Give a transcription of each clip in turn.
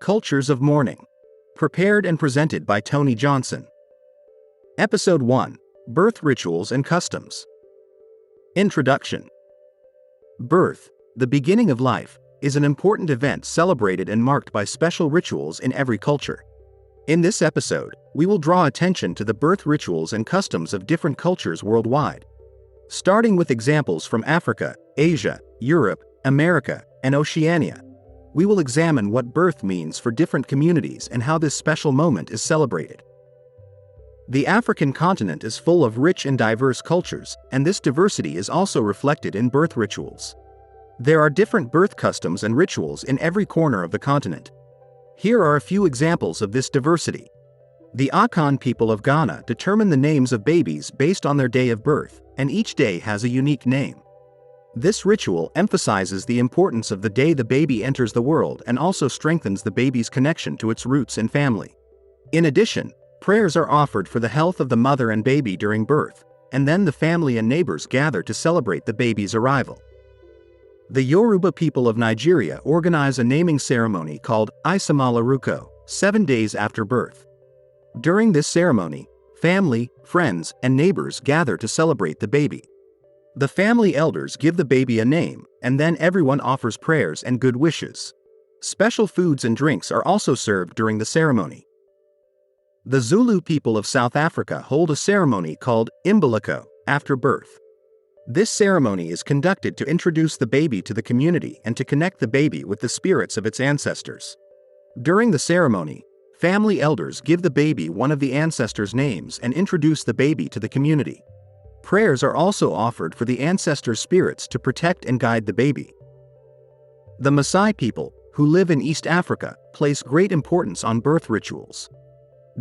Cultures of Mourning. Prepared and presented by Tony Johnson. Episode 1. Birth Rituals and Customs. Introduction. Birth, the beginning of life, is an important event celebrated and marked by special rituals in every culture. In this episode, we will draw attention to the birth rituals and customs of different cultures worldwide. Starting with examples from Africa, Asia, Europe, America, and Oceania, we will examine what birth means for different communities and how this special moment is celebrated. The African continent is full of rich and diverse cultures, and this diversity is also reflected in birth rituals. There are different birth customs and rituals in every corner of the continent. Here are a few examples of this diversity. The Akan people of Ghana determine the names of babies based on their day of birth, and each day has a unique name. This ritual emphasizes the importance of the day the baby enters the world and also strengthens the baby's connection to its roots and family. In addition, prayers are offered for the health of the mother and baby during birth, and then the family and neighbors gather to celebrate the baby's arrival. The Yoruba people of Nigeria organize a naming ceremony called Isamalaruko, 7 days after birth. During this ceremony, family, friends, and neighbors gather to celebrate the baby. The family elders give the baby a name, and then everyone offers prayers and good wishes. Special foods and drinks are also served during the ceremony. The Zulu people of South Africa hold a ceremony called Imbaliko, after birth. This ceremony is conducted to introduce the baby to the community and to connect the baby with the spirits of its ancestors. During the ceremony, family elders give the baby one of the ancestors' names and introduce the baby to the community. Prayers are also offered for the ancestor spirits to protect and guide the baby. The Maasai people, who live in East Africa, place great importance on birth rituals.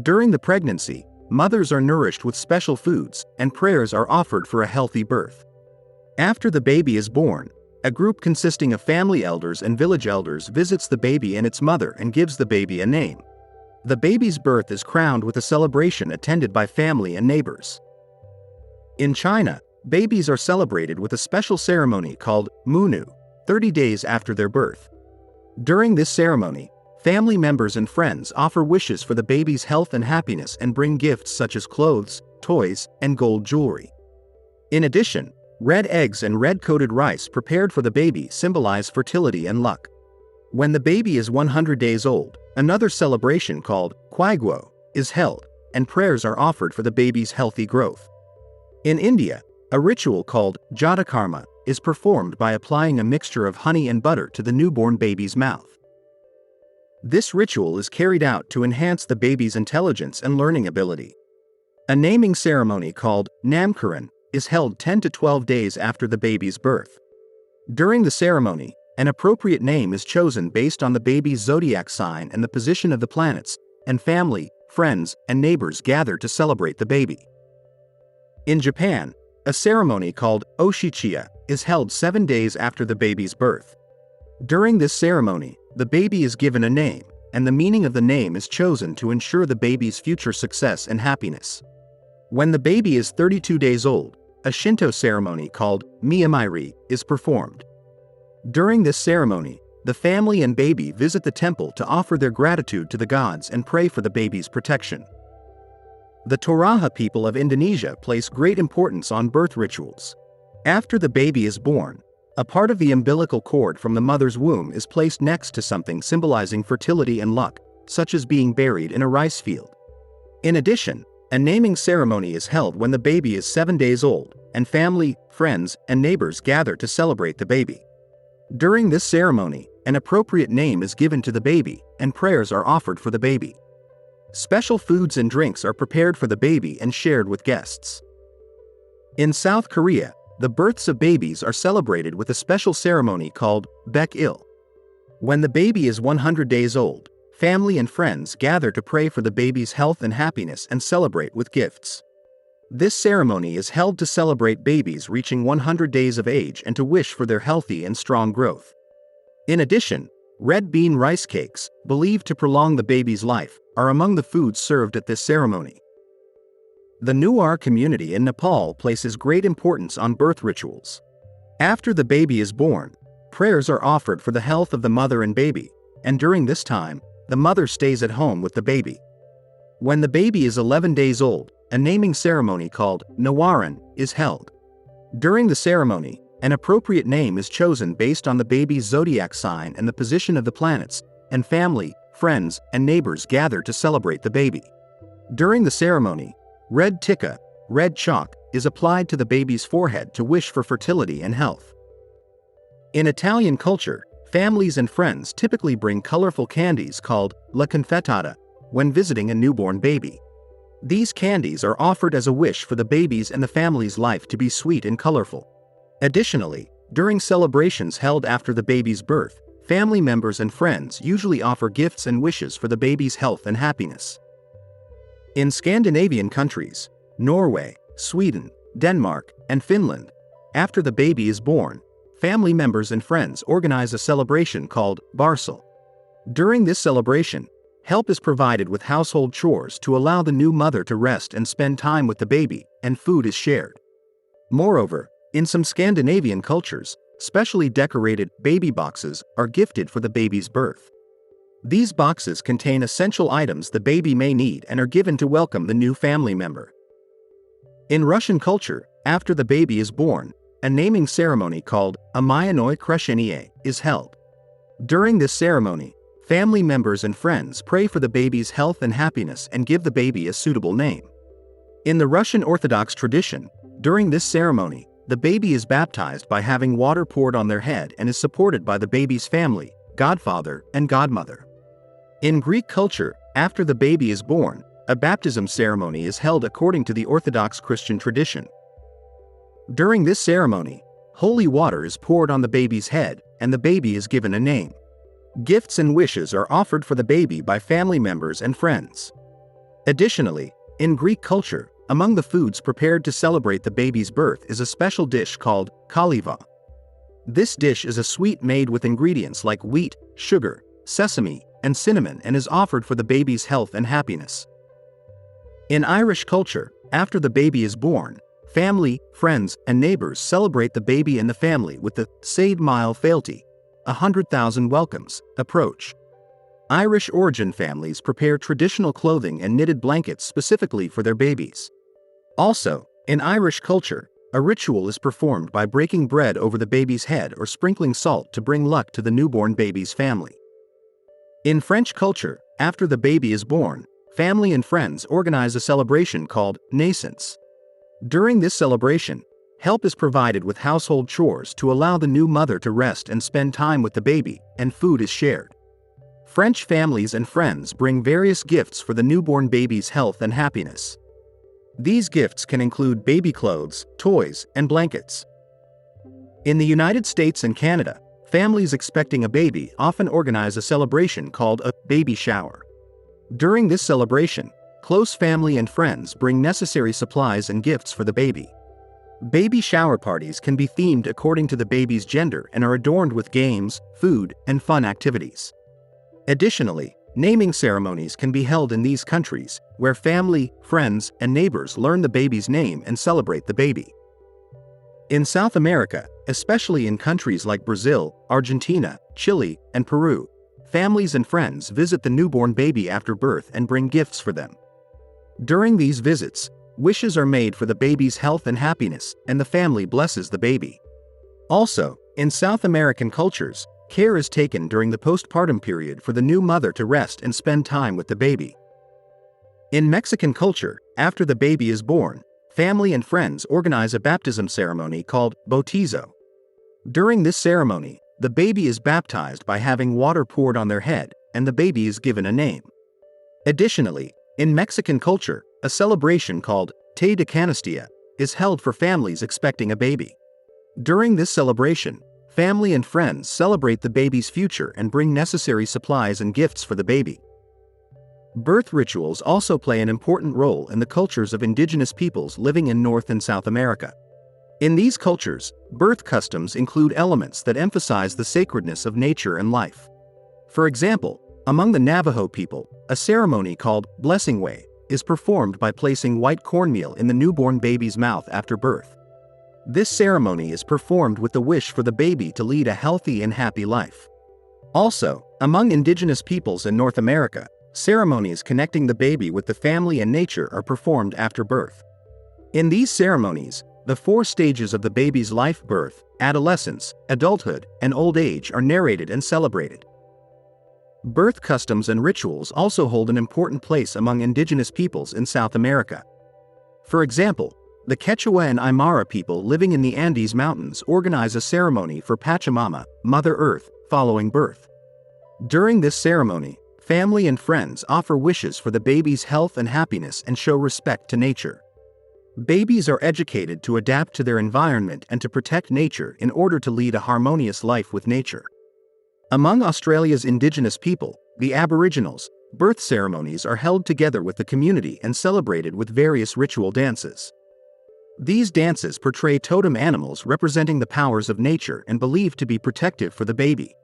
During the pregnancy, mothers are nourished with special foods, and prayers are offered for a healthy birth. After the baby is born, a group consisting of family elders and village elders visits the baby and its mother and gives the baby a name. The baby's birth is crowned with a celebration attended by family and neighbors. In China, babies are celebrated with a special ceremony called Munu, 30 days after their birth. During this ceremony, family members and friends offer wishes for the baby's health and happiness and bring gifts such as clothes, toys, and gold jewelry. In addition, red eggs and red-coated rice prepared for the baby symbolize fertility and luck. When the baby is 100 days old, another celebration called Kwaiguo is held, and prayers are offered for the baby's healthy growth. In India, a ritual called Jatakarma is performed by applying a mixture of honey and butter to the newborn baby's mouth. This ritual is carried out to enhance the baby's intelligence and learning ability. A naming ceremony called Namkaran is held 10 to 12 days after the baby's birth. During the ceremony, an appropriate name is chosen based on the baby's zodiac sign and the position of the planets, and family, friends, and neighbors gather to celebrate the baby. In Japan, a ceremony called Oshichiya is held 7 days after the baby's birth. During this ceremony, the baby is given a name, and the meaning of the name is chosen to ensure the baby's future success and happiness. When the baby is 32 days old, a Shinto ceremony called Miyamairi is performed. During this ceremony, the family and baby visit the temple to offer their gratitude to the gods and pray for the baby's protection. The Toraja people of Indonesia place great importance on birth rituals. After the baby is born, a part of the umbilical cord from the mother's womb is placed next to something symbolizing fertility and luck, such as being buried in a rice field. In addition, a naming ceremony is held when the baby is 7 days old, and family, friends, and neighbors gather to celebrate the baby. During this ceremony, an appropriate name is given to the baby, and prayers are offered for the baby. Special foods and drinks are prepared for the baby and shared with guests. In South Korea, the births of babies are celebrated with a special ceremony called Baek-il. When the baby is 100 days old, family and friends gather to pray for the baby's health and happiness and celebrate with gifts. This ceremony is held to celebrate babies reaching 100 days of age and to wish for their healthy and strong growth. In addition, red bean rice cakes, believed to prolong the baby's life, are among the foods served at this ceremony. The Newar community in Nepal places great importance on birth rituals. After the baby is born, prayers are offered for the health of the mother and baby, and during this time, the mother stays at home with the baby. When the baby is 11 days old, a naming ceremony called Nawaran is held. During the ceremony, an appropriate name is chosen based on the baby's zodiac sign and the position of the planets, and family, friends, and neighbors gather to celebrate the baby. During the ceremony, red tikka, red chalk, is applied to the baby's forehead to wish for fertility and health. In Italian culture, families and friends typically bring colorful candies called la confettata when visiting a newborn baby. These candies are offered as a wish for the baby's and the family's life to be sweet and colorful. Additionally, during celebrations held after the baby's birth, family members and friends usually offer gifts and wishes for the baby's health and happiness. In Scandinavian countries, Norway, Sweden, Denmark, and Finland, after the baby is born, family members and friends organize a celebration called barsel. During this celebration, help is provided with household chores to allow the new mother to rest and spend time with the baby, and food is shared. Moreover, in some Scandinavian cultures, specially decorated baby boxes are gifted for the baby's birth. These boxes contain essential items the baby may need and are given to welcome the new family member. In Russian culture, after the baby is born, a naming ceremony called Imyanoi Kreshenie is held. During this ceremony, family members and friends pray for the baby's health and happiness and give the baby a suitable name. In the Russian Orthodox tradition, during this ceremony, the baby is baptized by having water poured on their head and is supported by the baby's family, godfather, and godmother. In Greek culture, after the baby is born, a baptism ceremony is held according to the Orthodox Christian tradition. During this ceremony, holy water is poured on the baby's head, and the baby is given a name. Gifts and wishes are offered for the baby by family members and friends. Additionally, in Greek culture, among the foods prepared to celebrate the baby's birth is a special dish called kaliva. This dish is a sweet made with ingredients like wheat, sugar, sesame, and cinnamon and is offered for the baby's health and happiness. In Irish culture, after the baby is born, family, friends, and neighbors celebrate the baby and the family with the Said Mile Fealty, 100,000 welcomes, approach. Irish origin families prepare traditional clothing and knitted blankets specifically for their babies. Also, in Irish culture, a ritual is performed by breaking bread over the baby's head or sprinkling salt to bring luck to the newborn baby's family. In French culture, after the baby is born, family and friends organize a celebration called naissance. During this celebration, help is provided with household chores to allow the new mother to rest and spend time with the baby, and food is shared. French families and friends bring various gifts for the newborn baby's health and happiness. These gifts can include baby clothes, toys, and blankets. In the United States and Canada, families expecting a baby often organize a celebration called a baby shower. During this celebration, close family and friends bring necessary supplies and gifts for the baby. Baby shower parties can be themed according to the baby's gender and are adorned with games, food, and fun activities. Additionally, naming ceremonies can be held in these countries, where family, friends, and neighbors learn the baby's name and celebrate the baby. In South America, especially in countries like Brazil, Argentina, Chile, and Peru, families and friends visit the newborn baby after birth and bring gifts for them. During these visits, wishes are made for the baby's health and happiness, and the family blesses the baby. Also, in South American cultures, care is taken during the postpartum period for the new mother to rest and spend time with the baby. In Mexican culture, after the baby is born, family and friends organize a baptism ceremony called bautizo. During this ceremony, the baby is baptized by having water poured on their head, and the baby is given a name. Additionally, in Mexican culture, a celebration called Té de Canastilla is held for families expecting a baby. During this celebration, family and friends celebrate the baby's future and bring necessary supplies and gifts for the baby. Birth rituals also play an important role in the cultures of indigenous peoples living in North and South America. In these cultures, birth customs include elements that emphasize the sacredness of nature and life. For example, among the Navajo people, a ceremony called Blessing Way is performed by placing white cornmeal in the newborn baby's mouth after birth. This ceremony is performed with the wish for the baby to lead a healthy and happy life. Also, Among indigenous peoples in North America, ceremonies connecting the baby with the family and nature are performed after birth. In these ceremonies, the 4 stages of the baby's life: birth, adolescence, adulthood, and old age are narrated and celebrated. Birth customs and rituals also hold an important place among indigenous peoples in South America. For example, the Quechua and Aymara people living in the Andes Mountains organize a ceremony for Pachamama, Mother Earth, following birth. During this ceremony, family and friends offer wishes for the baby's health and happiness and show respect to nature. Babies are educated to adapt to their environment and to protect nature in order to lead a harmonious life with nature. Among Australia's indigenous people, the Aboriginals, birth ceremonies are held together with the community and celebrated with various ritual dances. These dances portray totem animals representing the powers of nature and believed to be protective for the baby.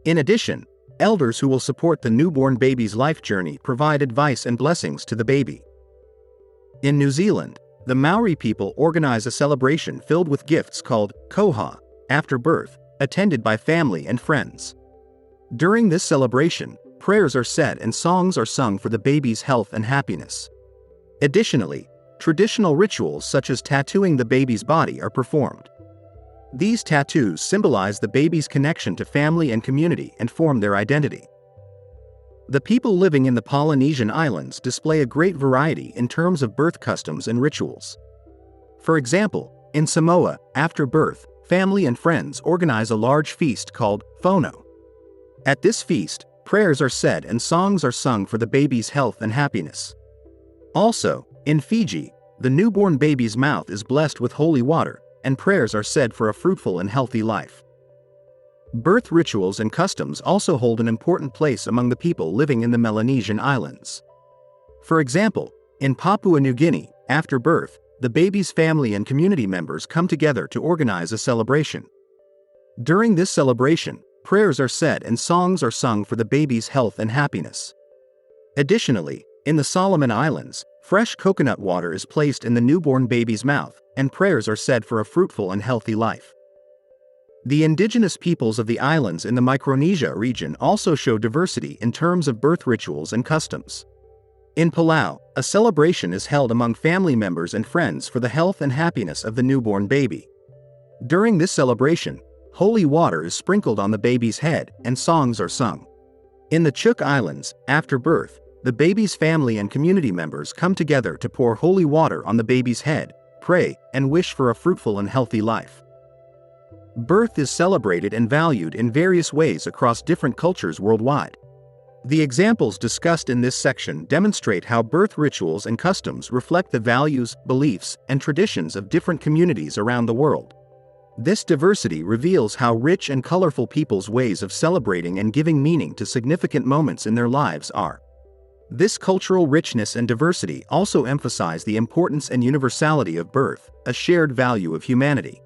In addition, elders who will support the newborn baby's life journey provide advice and blessings to the baby. In New Zealand, the Maori people organize a celebration filled with gifts called koha, after birth, attended by family and friends. During this celebration, prayers are said and songs are sung for the baby's health and happiness. Additionally, traditional rituals such as tattooing the baby's body are performed. These tattoos symbolize the baby's connection to family and community and form their identity. The people living in the Polynesian islands display a great variety in terms of birth customs and rituals. For example, in Samoa, after birth, family and friends organize a large feast called fono. At this feast, prayers are said and songs are sung for the baby's health and happiness. Also, in Fiji, the newborn baby's mouth is blessed with holy water, and prayers are said for a fruitful and healthy life. Birth rituals and customs also hold an important place among the people living in the Melanesian Islands. For example, in Papua New Guinea, after birth, the baby's family and community members come together to organize a celebration. During this celebration, prayers are said and songs are sung for the baby's health and happiness. Additionally, in the Solomon Islands, fresh coconut water is placed in the newborn baby's mouth, and prayers are said for a fruitful and healthy life. The indigenous peoples of the islands in the Micronesia region also show diversity in terms of birth rituals and customs. In Palau, a celebration is held among family members and friends for the health and happiness of the newborn baby. During this celebration, holy water is sprinkled on the baby's head and songs are sung. In the Cook Islands, after birth, the baby's family and community members come together to pour holy water on the baby's head, pray, and wish for a fruitful and healthy life. Birth is celebrated and valued in various ways across different cultures worldwide. The examples discussed in this section demonstrate how birth rituals and customs reflect the values, beliefs, and traditions of different communities around the world. This diversity reveals how rich and colorful people's ways of celebrating and giving meaning to significant moments in their lives are. This cultural richness and diversity also emphasize the importance and universality of birth, a shared value of humanity.